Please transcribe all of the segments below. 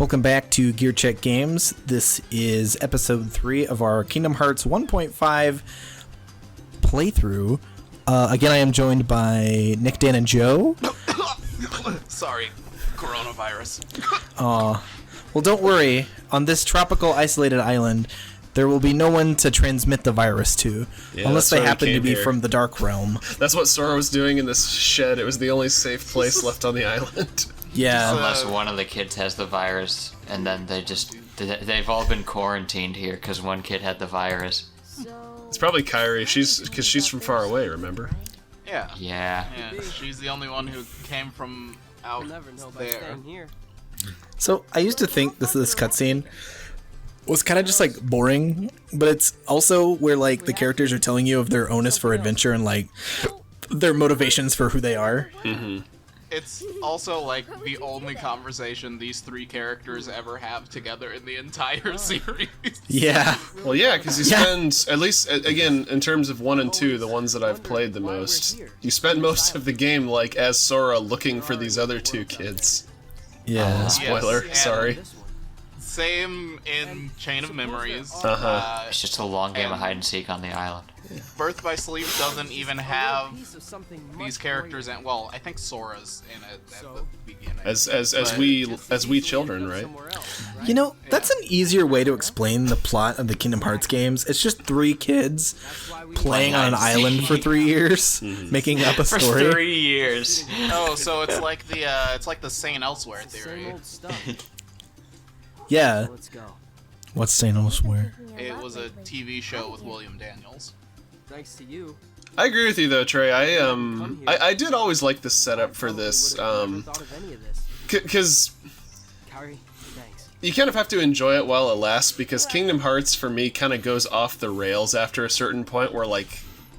Welcome back to GearCheckGames. This is episode 3 of our Kingdom Hearts 1.5 playthrough. Again, I am joined by Nick, Dan, and Joe. Sorry, coronavirus. Well, don't worry. On this tropical, isolated island, there will be no one to transmit the virus to, unless they happen to be from the Dark Realm. That's what Sora was doing in this shed. It was the only safe place left on the island. Yeah. Unless one of the kids has the virus, and then they've all been quarantined here because one kid had the virus. It's probably Kyrie, because she's from far away, remember? Yeah. She's the only one who came from out there. So, I used to think this cutscene was kind of just, like, boring, but it's also where, like, the characters are telling you of their onus for adventure and, like, their motivations for who they are. Mm-hmm. It's also, like, the only conversation these three characters ever have together in the entire series. Yeah. Well, yeah, because you spend, at least, again, in terms of 1 and 2, the ones that I've played the most, you spend most of the game, like, as Sora looking for these other two kids. Yeah. Spoiler, Yes, sorry. Same in Chain of Memories. It's just a long game of hide and seek on the island. Birth by Sleep doesn't even have these characters in. Well, I think Sora's in it at the beginning. As we children, right? You know, that's an easier way to explain the plot of the Kingdom Hearts games. It's just 3 kids playing on an island for 3 years, making up a story. For 3 years. Oh, so it's like the Saint Elsewhere theory. Yeah. What's Saint Elsewhere? It was a TV show with William Daniels. Thanks to you. I agree with you though, Trey. I did always like the setup for this, because you kind of have to enjoy it while it lasts, because Kingdom Hearts for me kind of goes off the rails after a certain point where like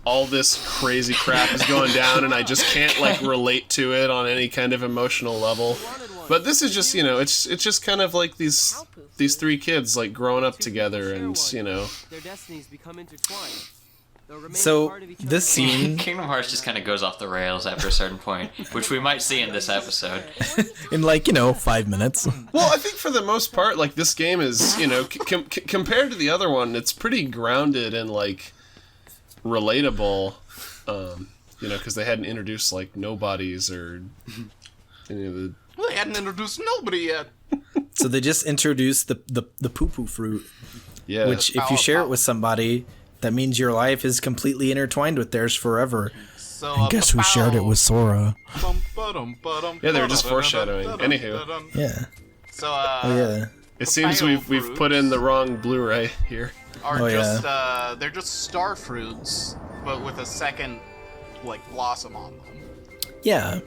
all this crazy crap is going down and I just can't like relate to it on any kind of emotional level. But this is just, you know, it's just kind of like these 3 kids like growing up together and, you know. Their destinies become intertwined. So, this scene... Kingdom Hearts just kind of goes off the rails after a certain point, which we might see in this episode. in like, you know, 5 minutes. Well, I think for the most part, like, this game is, you know, compared to the other one, it's pretty grounded and, like, relatable, you know, because they hadn't introduced, like, nobodies or any of the... Well, they hadn't introduced nobody yet. So they just introduced the poo-poo fruit, Yeah. which if you share it with somebody... That means your life is completely intertwined with theirs forever. So, and guess who shared it with Sora? Yeah, they were just foreshadowing. Anywho. Yeah. So, yeah. It seems we've put in the wrong Blu-ray here. They're just star fruits, but with a second, like, blossom on them. Yeah.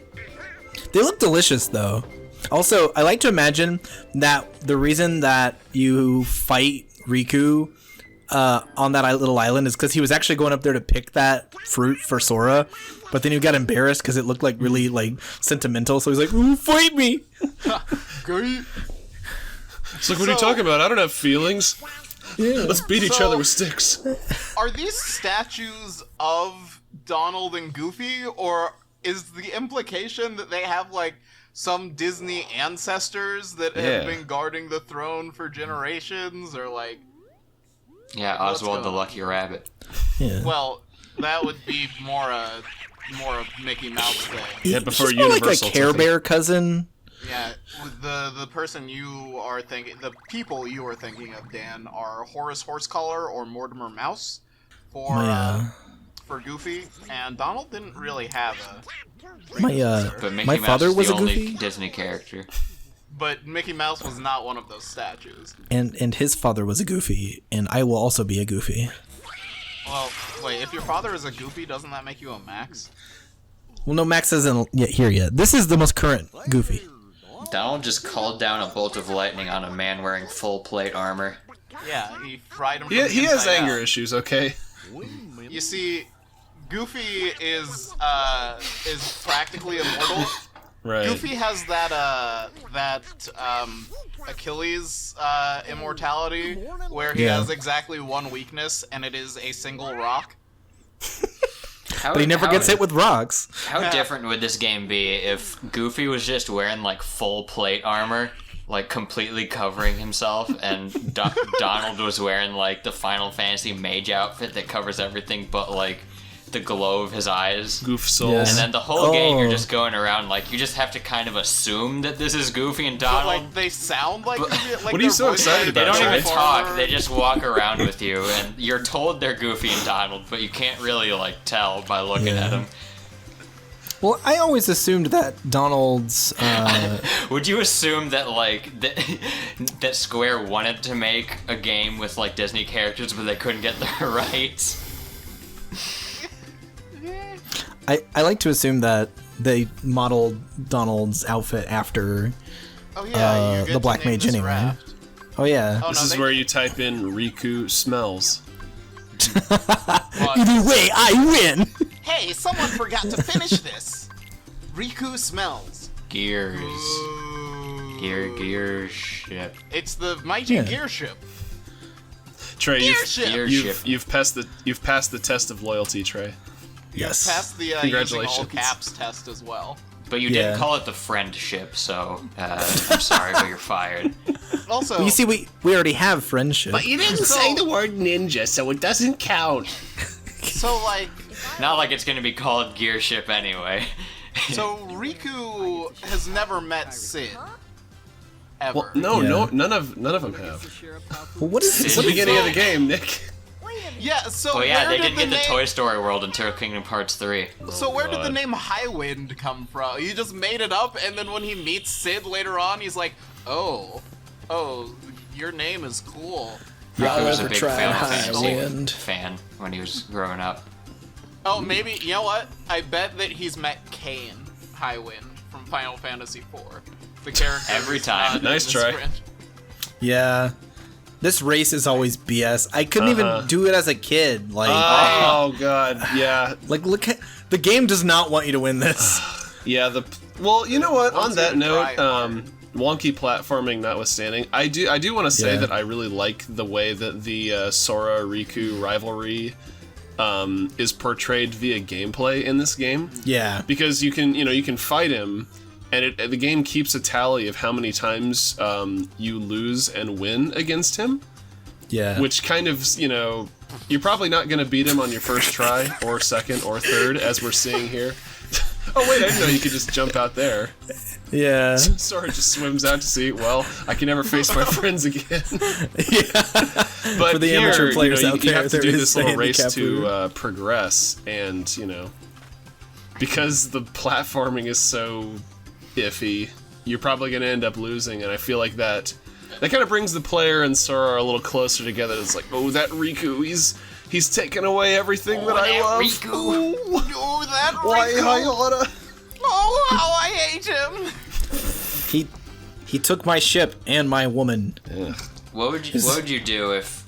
They look delicious, though. Also, I like to imagine that the reason that you fight Riku on that little island is because he was actually going up there to pick that fruit for Sora, but then he got embarrassed because it looked like really like sentimental, so he's like, "Ooh, fight me!" Great. It's like, what are you talking about? I don't have feelings. Yeah. Let's beat each other with sticks. Are these statues of Donald and Goofy, or is the implication that they have like some Disney ancestors that have been guarding the throne for generations, or like? Yeah, Oswald the Lucky Rabbit. Yeah. Well, that would be more a Mickey Mouse thing. Yeah, before Universal. Universal. Like a Care Bear cousin. Yeah, the person you are thinking, the people you are thinking of, Dan, are Horace Horsecollar or Mortimer Mouse for Goofy, and Donald didn't really have a. But Mickey my Mouse father is was the a only Goofy. Disney character. But Mickey Mouse was not one of those statues. And his father was a Goofy, and I will also be a Goofy. Well, wait, if your father is a Goofy, doesn't that make you a Max? Well, no, Max isn't here yet. This is the most current Goofy. Donald just called down a bolt of lightning on a man wearing full plate armor. Yeah, he fried him. From He has inside anger out. issues, okay? You see, Goofy is practically immortal. Right. Goofy has that Achilles immortality, where he has exactly one weakness, and it is a single rock. But he never gets hit with rocks. How different would this game be if Goofy was just wearing like full plate armor like completely covering himself, and Donald was wearing like the Final Fantasy mage outfit that covers everything but like the glow of his eyes. Goof souls. Yeah. And then the whole game, you're just going around like you just have to kind of assume that this is Goofy and Donald. But, like, they sound like Goofy. Like, what are you so excited They about, don't even Trey? talk. They just walk around with you, and you're told they're Goofy and Donald, but you can't really like tell by looking at them. Well, I always assumed that Donald's. Would you assume that like that Square wanted to make a game with like Disney characters, but they couldn't get the rights? I like to assume that they modeled Donald's outfit after the Black Mage anyway. Raft. Oh yeah. Oh, This is where you type in Riku smells. Either way, I win. Hey, someone forgot to finish this. Riku smells. Gears. Ooh. Gear ship. It's the mighty gear ship. Trey, Gear ship. you've passed the test of loyalty, Trey. Yes. Passed the using all Congratulations. caps test as well. But you didn't call it the friendship, so I'm sorry, but you're fired. Also, Well, you see, we already have friendship. you didn't say the word ninja, so it doesn't count. so like, Not like it's gonna be called Gear Ship anyway. so Riku has never met Sid. Ever. Well, no, Yeah. none of them have. Well, what is It's the beginning of the game, Nick. Yeah. So Oh yeah, where they did didn't get the name, Toy Story world until Kingdom Hearts 3. So where did the God. name Highwind come from? You just made it up, and then when he meets Sid later on, he's like, "Oh, your name is cool." Riku was a ever big tried Final Fantasy Highwind? fan when he was growing up. Oh, maybe, you know what? I bet that he's met Kain Highwind from Final Fantasy IV. The character. Every who's time. not in Nice this try. franchise. Yeah. This race is always BS. I couldn't even do it as a kid. Like, Oh god, yeah, look at the game does not want you to win this. yeah. Well, you know what? Once On that you note, try hard. wonky platforming notwithstanding, I do want to say Yeah. that I really like the way that the Sora Riku rivalry is portrayed via gameplay in this game. Yeah. Because you can fight him, and the game keeps a tally of how many times you lose and win against him, Yeah. which kind of, you're probably not going to beat him on your first try, or second, or third, as we're seeing here. Oh wait, I didn't know you could just jump out there. Yeah. Sora just swims out to sea. Well, I can never face my friends again. But For the here, amateur players out you there, have to there do is this little race handicap to progress, and because the platforming is so iffy, you're probably going to end up losing, and I feel like that kind of brings the player and Sora a little closer together. It's like, oh, that Riku, he's taken away everything that I love. Riku. Oh, that Why, Riku! I oughta. Oh, how I hate him! He took my ship and my woman. What would you do if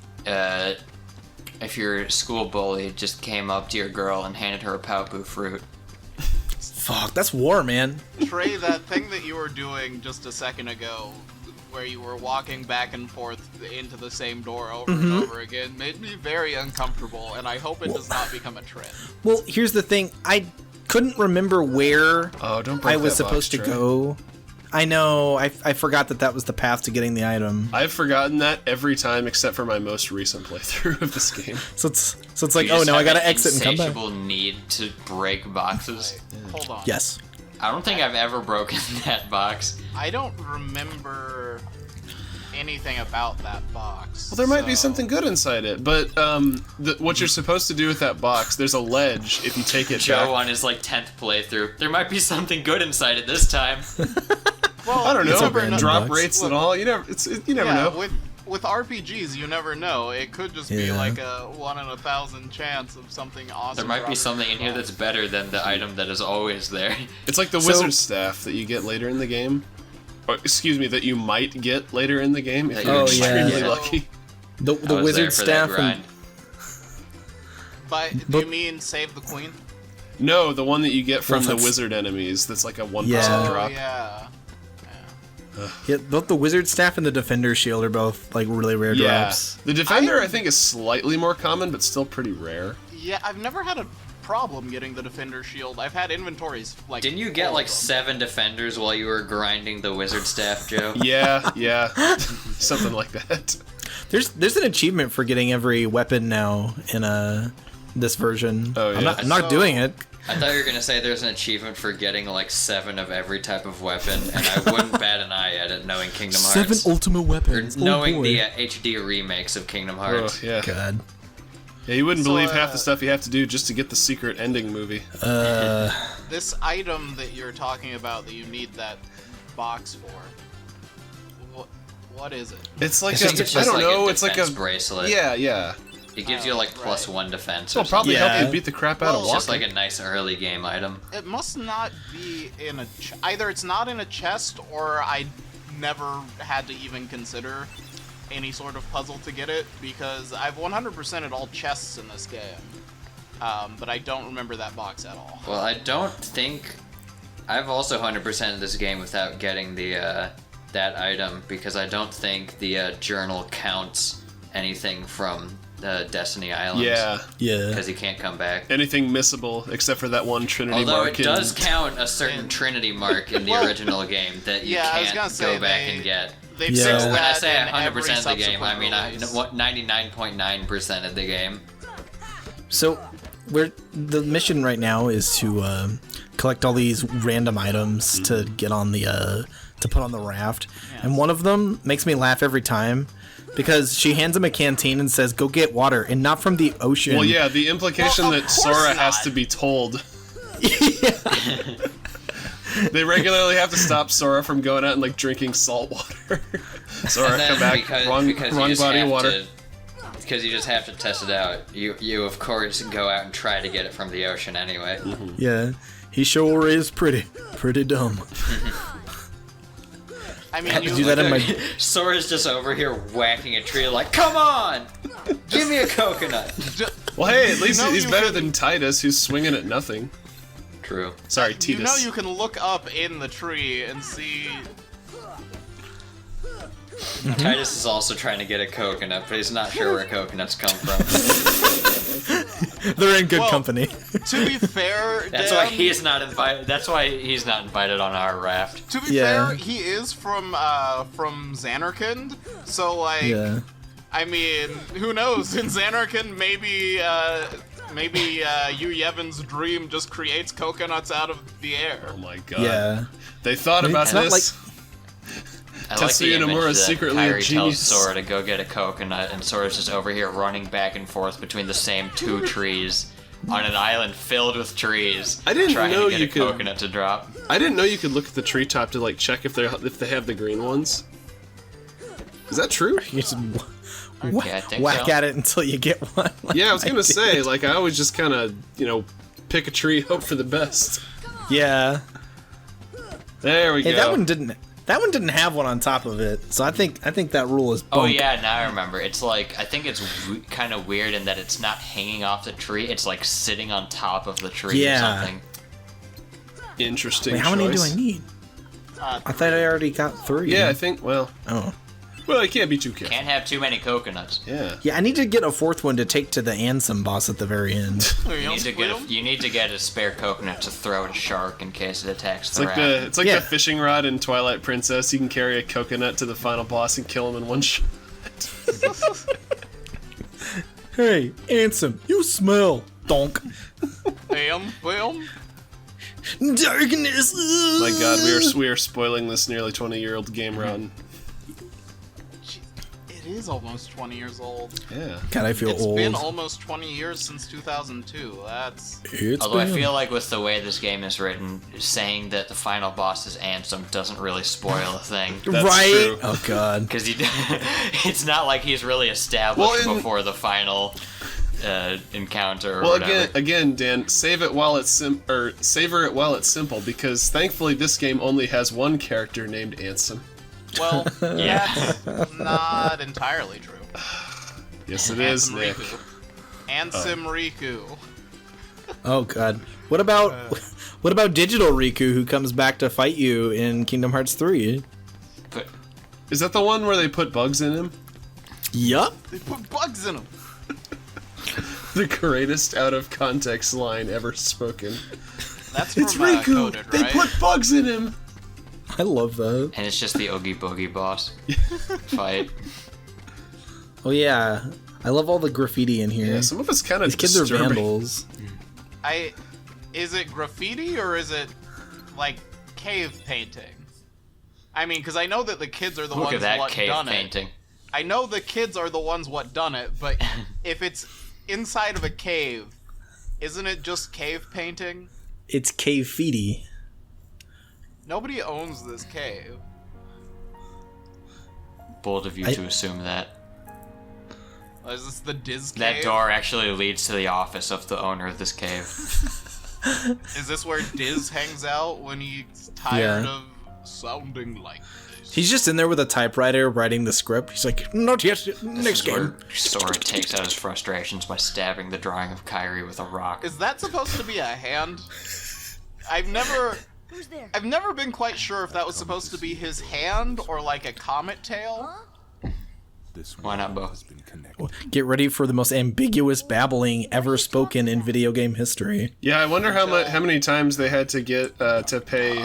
your school bully just came up to your girl and handed her a Paopu fruit? Fuck, that's war, man. Trey, that thing that you were doing just a second ago, where you were walking back and forth into the same door over and over again, made me very uncomfortable, and I hope it does not become a trend. Well, here's the thing. I couldn't remember where Oh, don't break I was that box, supposed to Trey. go. I know. I forgot that was the path to getting the item. I've forgotten that every time except for my most recent playthrough of this game. So it's like, You oh just no, I have gotta an exit and come back. insatiable need to break boxes. Hold on. Yes. I don't think I've ever broken that box. I don't remember anything about that box. Well, there might be something good inside it, but what you're supposed to do with that box, there's a ledge if you take it Joe back. on his like 10th playthrough. There might be something good inside it this time. Well, I don't you know, never random drop box. rates and all. You never Yeah, know. with RPGs, you never know. It could just be Yeah. like a 1 in 1,000 chance of something awesome. There might be dropping. something in here that's better than the item that is always there. It's like the wizard staff that you get later in the game. Or, excuse me, that you might get later in the game if That you're you might extremely get. lucky. The I was wizard there for that staff grind. and But do you mean Save the Queen? No, the one that you get from Well, the that's- wizard enemies. That's like a 1% Yeah. Oh, drop. yeah. yeah, both the wizard staff and the defender shield are both like really rare Yeah. drops. The defender I think is slightly more common, but still pretty rare. Yeah, I've never had a problem getting the Defender Shield. I've had inventories like. Didn't you get like 7 defenders while you were grinding the wizard staff, Joe? Yeah, something like that. There's an achievement for getting every weapon now in this version. Oh, yeah. I'm not doing it. I thought you were gonna say there's an achievement for getting like 7 of every type of weapon, and I wouldn't bat an eye at it knowing Kingdom Hearts. 7 ultimate weapons. Or knowing the HD remakes of Kingdom Hearts. Oh, yeah. God. Yeah, you wouldn't believe half the stuff you have to do just to get the secret ending movie. This item that you're talking about that you need that box for. What is it? It's like I don't know. A it's like a bracelet. Yeah. It gives you like +1 defense. It'll probably help you beat the crap out of It's walking. just like a nice early game item. It must not be in a either it's not in a chest or I never had to even consider any sort of puzzle to get it, because I've 100%ed all chests in this game, but I don't remember that box at all. Well, I don't think I've also 100%ed this game without getting the that item, because I don't think the journal counts anything from the Destiny Islands. Yeah. Because he can't come back. Anything missable except for that one Trinity Although mark. it does count a certain Trinity mark in the original game that you can't go back and get. They've fixed that. When I say in 100% of the game, I mean release. 99.9% of the game. So, the mission right now is to collect all these random items to get on the to put on the raft, and one of them makes me laugh every time. Because she hands him a canteen and says, "Go get water," and not from the ocean. Well, yeah, the implication that Sora has to be told. They regularly have to stop Sora from going out and like drinking salt water. Sora, come back. Wrong body of water. Because you just have to test it out. You of course go out and try to get it from the ocean anyway. Mm-hmm. Yeah, he sure is pretty dumb. I mean, I had to do that in my. Sora's just over here whacking a tree like, "Come on, give me a coconut." Well, hey, at least he's better than Titus, who's swinging at nothing. True. Sorry, Titus. You know you can look up in the tree and see. Titus is also trying to get a coconut, but he's not sure where coconuts come from. They're in good company. To be fair, that's why he's not invited. That's why he's not invited on our raft. To be fair, he is from Xanarkand, so like, I mean, who knows? In Xanarkand, maybe Yu Yevon's dream just creates coconuts out of the air. Oh my god. Yeah. They thought about this. I like the image that secretly Kairi a tells genius. Sora to go get a coconut, and Sora's just over here running back and forth between the same 2 trees on an island filled with trees. I didn't trying know to get you a could. coconut to drop. I didn't know you could look at the treetop to like check if they have the green ones. Is that true? You just Yeah, I think whack so. at it until you get one. Yeah, I was gonna say, like, I always just kind of, pick a tree, hope for the best. Yeah. There we Hey, go. that one didn't have one on top of it, so I think that rule is. Oh yeah, now I remember. It's like, I think it's kind of weird in that it's not hanging off the tree. It's like sitting on top of the tree or something. Interesting. Wait, how many do I need? I thought I already got 3. Yeah, I think. Well, it can't be too careful. Can't have too many coconuts. Yeah. Yeah, I need to get a 4th one to take to the Ansem boss at the very end. You need to get a spare coconut to throw at a shark in case it attacks It's the like raft. the fishing rod in Twilight Princess. You can carry a coconut to the final boss and kill him in one shot. Hey, Ansem, you smell. Donk. Bam. Darkness. My God, we are spoiling this nearly 20-year-old game run. It is almost 20 years old. Yeah. God, I feel old. It's been almost 20 years since 2002. Although I feel like with the way this game is written, saying that the final boss is Ansem doesn't really spoil a thing. That's right? true. Oh God. Because it's not like he's really established before the final encounter or whatever. Again, Dan, savor it while it's simple, because thankfully this game only has one character named Ansem. Well, that's not entirely true. Yes, it is, Nick. Ansem Riku. Oh God. What about Digital Riku, who comes back to fight you in Kingdom Hearts 3? Is that the one where they put bugs in him? Yup. They put bugs in him. The greatest out of context line ever spoken. That's from, It's Riku! Coded, They right? put bugs in him! I love that. And it's just the Oogie Boogie boss fight. Oh yeah, I love all the graffiti in here. Yeah, some of it's kind of These kids are vandals. Is it graffiti or is it like cave painting? I mean, because I know that the kids are the Look ones at that what cave done painting. it. I know the kids are the ones what done it, but if it's inside of a cave, isn't it just cave painting? It's cave-feety. Nobody owns this cave. Bold of you to assume that. Is this the Diz cave? That door actually leads to the office of the owner of this cave. Is this where Diz hangs out when he's tired Yeah. of sounding like this? He's just in there with a typewriter writing the script. He's like, not yet, next game. Where Sora takes out his frustrations by stabbing the drawing of Kairi with a rock. Is that supposed to be a hand? I've never been quite sure if that was supposed to be his hand or like a comet tail. Why not both? Get ready for the most ambiguous babbling ever spoken in video game history. Yeah, I wonder how many times they had to get to pay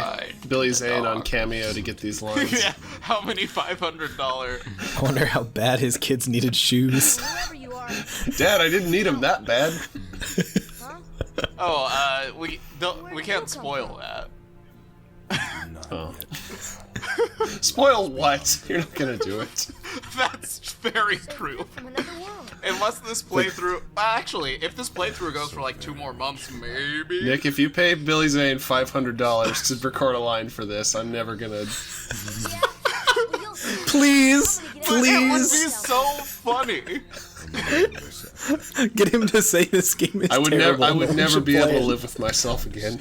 Billy Zane on Cameo to get these lines. Yeah, how many $500? I wonder how bad his kids needed shoes. Whoever you are. Dad, I didn't need them that bad. Oh, we can't spoil that. Oh. Spoil what? You're not gonna do it. That's very true. From another world. Unless this playthrough, actually, if this playthrough goes for like 2 more months, maybe. Nick, if you pay Billy Zane $500 to record a line for this, I'm never gonna. Well, you'll see. Please, But it would be please, so funny. get him to say this game is I would terrible. never. I would No one never should be play able to it. live with myself again.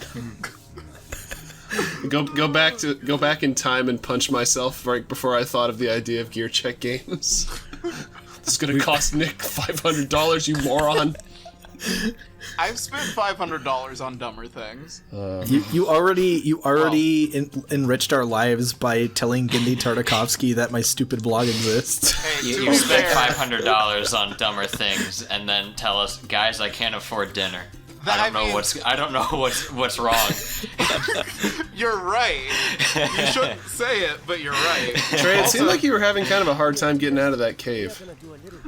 Go back in time and punch myself right before I thought of the idea of GearCheckGames. This is gonna cost Nick $500, you moron. I've spent $500 on dumber things. You already enriched our lives by telling Gindi Tartakovsky that my stupid blog exists. Hey, to You be spent fair, $500 on dumber things, and then tell us, guys, I can't afford dinner. I don't know what's wrong. you're right. You shouldn't say it, but you're right. Trey, it seemed like you were having kind of a hard time getting out of that cave.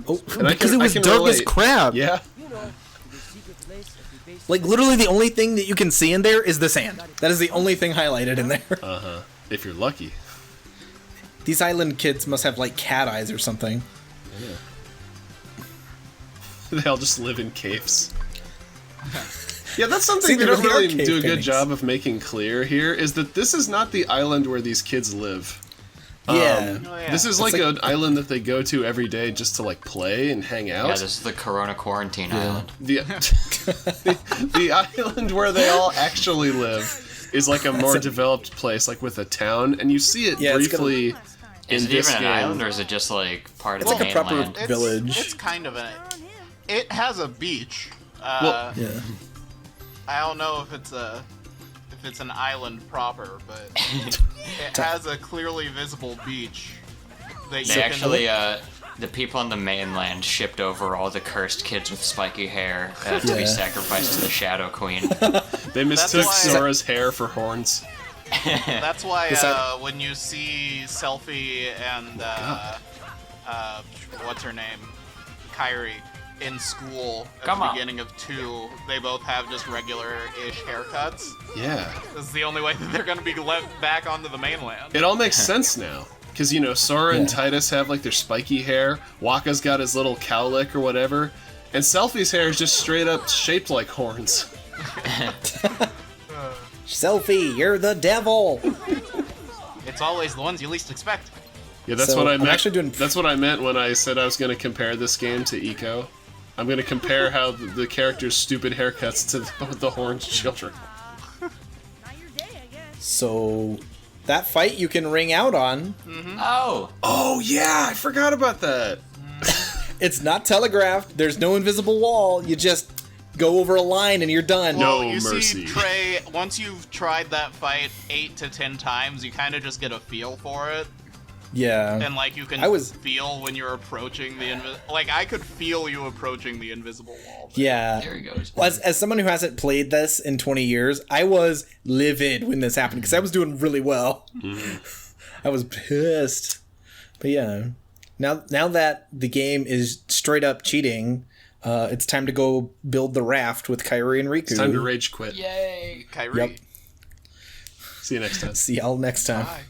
Oh, And I because can- it was I can dark as relate. crap. Yeah. You know, the secret place at the base. Like literally the only thing that you can see in there is the sand. That is the only thing highlighted in there. If you're lucky. These island kids must have like cat eyes or something. They all just live in caves. Yeah, that's something See, they there don't really are really cave do a good paintings. job of making clear here, is that this is not the island where these kids live. Yeah. Oh, yeah. This is like an island that they go to every day just to like play and hang out. Yeah, this is the Corona Quarantine Island. The the island where they all actually live is like a more developed place, like with a town, and you see it Yeah, it's briefly Is in it this even game. an island, or is it just like part of It's the like a proper mainland? village. It's kind of an. It has a beach. Well, Yeah. I don't know if it's an island proper, but it has a clearly visible beach. That you They can- actually, the people on the mainland shipped over all the cursed kids with spiky hair to be Yeah. sacrificed to the Shadow Queen. they mistook why- Sora's hair for horns. That's why Is that- when you see Selfie and what's her name, Kairi, in school at Come the on. beginning of 2, they both have just regular-ish haircuts. Yeah. This is the only way that they're going to be let back onto the mainland. It all makes sense now. Because, you know, Sora and Titus have, like, their spiky hair. Waka's got his little cowlick or whatever. And Selfie's hair is just straight up shaped like horns. Selfie, you're the devil. It's always the ones you least expect. Yeah, that's So, what I I'm meant. actually doing- That's what I meant when I said I was going to compare this game to Eco. I'm going to compare how the characters' stupid haircuts to the horned children. Not your day, I guess. So that fight you can ring out on. Oh! Oh, yeah, I forgot about that. It's not telegraphed. There's no invisible wall. You just go over a line and you're done. No Well, you mercy. see, Trey, once you've tried that fight 8 to 10 times, you kind of just get a feel for it. Yeah. And like you can feel when you're approaching the like I could feel you approaching the invisible wall. Yeah. There he goes. Well, as someone who hasn't played this in 20 years, I was livid when this happened because I was doing really well. I was pissed. But yeah. Now that the game is straight up cheating, it's time to go build the raft with Kairi and Riku. It's time to rage quit. Yay! Kairi. Yep. See you next time. See y'all next time. Bye.